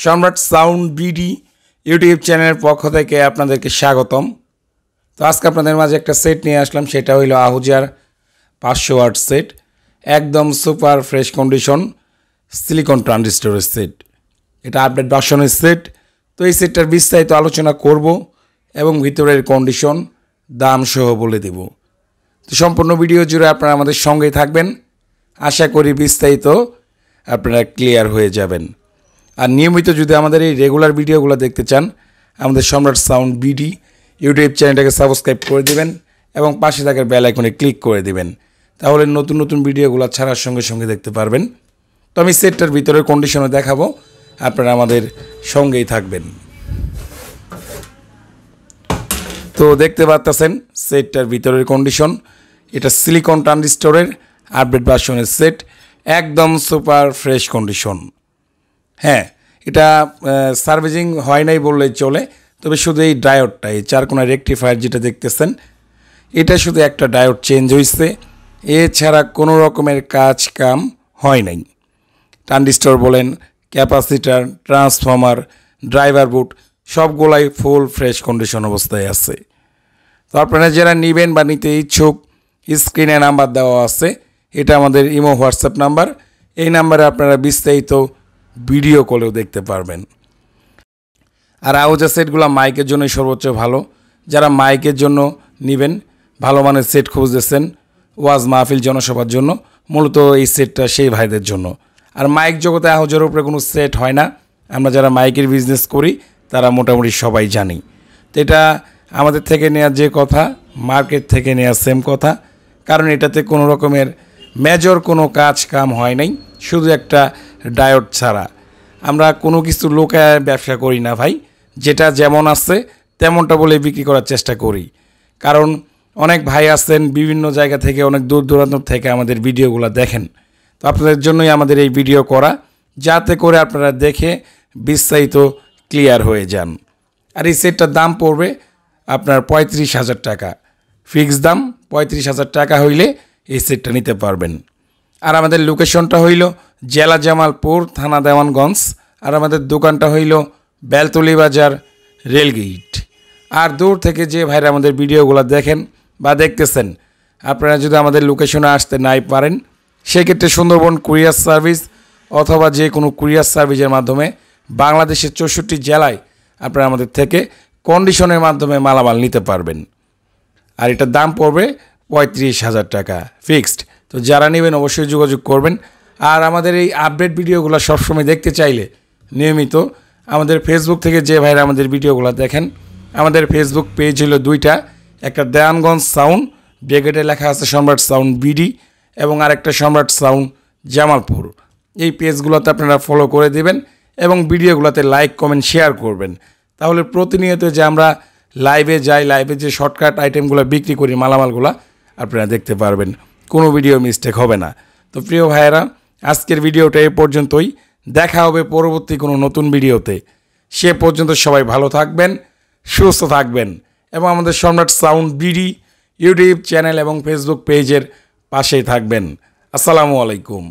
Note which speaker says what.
Speaker 1: সম্রাট sound BD YouTube চ্যানেলের পক্ষ থেকে আপনাদেরকে স্বাগতম। তো আজকে আপনাদের মাঝে একটা সেট নিয়ে আসলাম, সেটা হইল আহুজার 500 ওয়াট সেট, একদম সুপার ফ্রেশ কন্ডিশন সিলিকন ট্রানজিস্টরের সেট। এটা আপডেট ভার্সনের সেট। তো এই সেটটার বিস্তারিত আলোচনা করব এবং ভিতরের কন্ডিশন দাম সহ বলে দেব। তো সম্পূর্ণ ভিডিও জুড়ে আপনারা আমাদের সঙ্গেই থাকবেন, আশা করি বিস্তারিত আপনারা ক্লিয়ার হয়ে যাবেন। আর নিয়মিত যদি আমাদের এই রেগুলার ভিডিওগুলো দেখতে চান, আমাদের সম্রাট সাউন্ড বিডি ইউটিউব চ্যানেলটাকে সাবস্ক্রাইব করে দেবেন এবং পাশে থাকার বেল আইকনে ক্লিক করে দেবেন, তাহলে নতুন নতুন ভিডিওগুলো ছাড়ার সঙ্গে সঙ্গে দেখতে পারবেন। তো আমি সেটটার ভিতরের কন্ডিশনে দেখাবো, আপনারা আমাদের সঙ্গেই থাকবেন। তো দেখতে পাচ্ছেন সেটটার ভিতরের কন্ডিশন, এটা সিলিকন ট্রানজিস্টরের আপডেট ভার্সনের সেট, একদম সুপার ফ্রেশ কন্ডিশন। হ্যাঁ, এটা সার্ভিসিং হয় নাই বললেই চলে, তবে শুধু এই ডায়োডটা, এই চারকোনা রেকটিফায়ার যেটা দেখতেছেন, এটা শুধু একটা ডায়োড চেঞ্জ হয়েছে, এছাড়া কোনো রকমের কাজ কাম হয় নাই। ট্রানজিস্টর বলেন, ক্যাপাসিটার, ট্রান্সফর্মার, ড্রাইভার বুট সবগুলাই ফুল ফ্রেশ কন্ডিশন অবস্থায় আছে। তো আপনারা যারা নেবেন বা নিতে ইচ্ছুক, স্ক্রিনে নাম্বার দেওয়া আছে, এটা আমাদের ইমো হোয়াটসঅ্যাপ নাম্বার। এই নাম্বারে আপনারা বিস্তারিত ভিডিও কলেও দেখতে পারবেন। আর আহুজা সেটগুলো মাইকের জন্যই সর্বোচ্চ ভালো। যারা মাইকের জন্য নেবেন, ভালো মানের সেট খুঁজতেছেন, ওয়াজ মাহফিল জনসভার জন্য, মূলত এই সেটটা সেই ভাইদের জন্য। আর মাইক জগতে আহুজার উপরে কোনো সেট হয় না, আমরা যারা মাইকের বিজনেস করি তারা মোটামুটি সবাই জানি। তো এটা আমাদের থেকে নেওয়া যে কথা, মার্কেট থেকে নেওয়া সেম কথা, কারণ এটাতে কোনো রকমের মেজর কোনো কাজ কাম হয় নাই, শুধু একটা ডায়োড ছাড়া। আমরা কোনো কিছু লোকায় ব্যবসা করি না ভাই, যেটা যেমন আছে তেমনটা বলে বিক্রি করার চেষ্টা করি। কারণ অনেক ভাই আছেন বিভিন্ন জায়গা থেকে, অনেক দূর দূরান্ত থেকে আমাদের ভিডিওগুলো দেখেন। তো আপনাদের জন্যই আমাদের এই ভিডিও করা, যাতে করে আপনারা দেখে বিস্তারিত ক্লিয়ার হয়ে যান। আর এই সেটটার দাম পড়বে আপনার 35,000 টাকা, ফিক্সড দাম 35,000 টাকা হইলে এই সেটটা নিতে পারবেন। আর আমাদের লোকেশনটা হইল জেলা জামালপুর, থানা দেওয়ানগঞ্জ। আর আমাদের দোকানটা হইল বেলতলি বাজার, রেলগেট। আর দূর থেকে যে ভাইরা আমাদের ভিডিওগুলো দেখেন বা দেখতেছেন, আপনারা যদি আমাদের লোকেশনে আসতে নাই পারেন, সেক্ষেত্রে সুন্দরবন কুরিয়ার সার্ভিস অথবা যে কোনো কুরিয়ার সার্ভিসের মাধ্যমে বাংলাদেশের 64 জেলায় আপনারা আমাদের থেকে কন্ডিশনের মাধ্যমে মালামাল নিতে পারবেন। আর এটার দাম পড়বে 35,000 টাকা ফিক্সড। তো যারা নেবেন অবশ্যই যোগাযোগ করবেন। আর আমাদের এই আপডেট ভিডিওগুলো সবসময় দেখতে চাইলে নিয়মিত আমাদের ফেসবুক থেকে যে ভাইরা আমাদের ভিডিওগুলো দেখেন, আমাদের ফেসবুক পেজ হলো দুইটা, একটা দেওয়ানগঞ্জ সাউন্ড, ব্র্যাকেটে লেখা আছে সম্রাট সাউন্ড বিডি, এবং আরেকটা সম্রাট সাউন্ড জামালপুর। এই পেজগুলোতে আপনারা ফলো করে দেবেন এবং ভিডিওগুলোতে লাইক, কমেন্ট, শেয়ার করবেন, তাহলে প্রতিনিয়ত যে আমরা লাইভে যাই, লাইভে যে শর্টকাট আইটেমগুলো বিক্রি করি, মালামালগুলো আপনারা দেখতে পারবেন, কোনো ভিডিও মিস্টেক হবে না। তো প্রিয় ভাইয়েরা, আজকের ভিডিওটা এই পর্যন্তই, দেখা হবে পরবর্তী কোনো নতুন ভিডিওতে। সে পর্যন্ত সবাই ভালো থাকবেন, সুস্থ থাকবেন এবং আমাদের সম্রাট সাউন্ড বিডি ইউটিউব চ্যানেল এবং ফেসবুক পেজের পাশেই থাকবেন। আসসালামু আলাইকুম।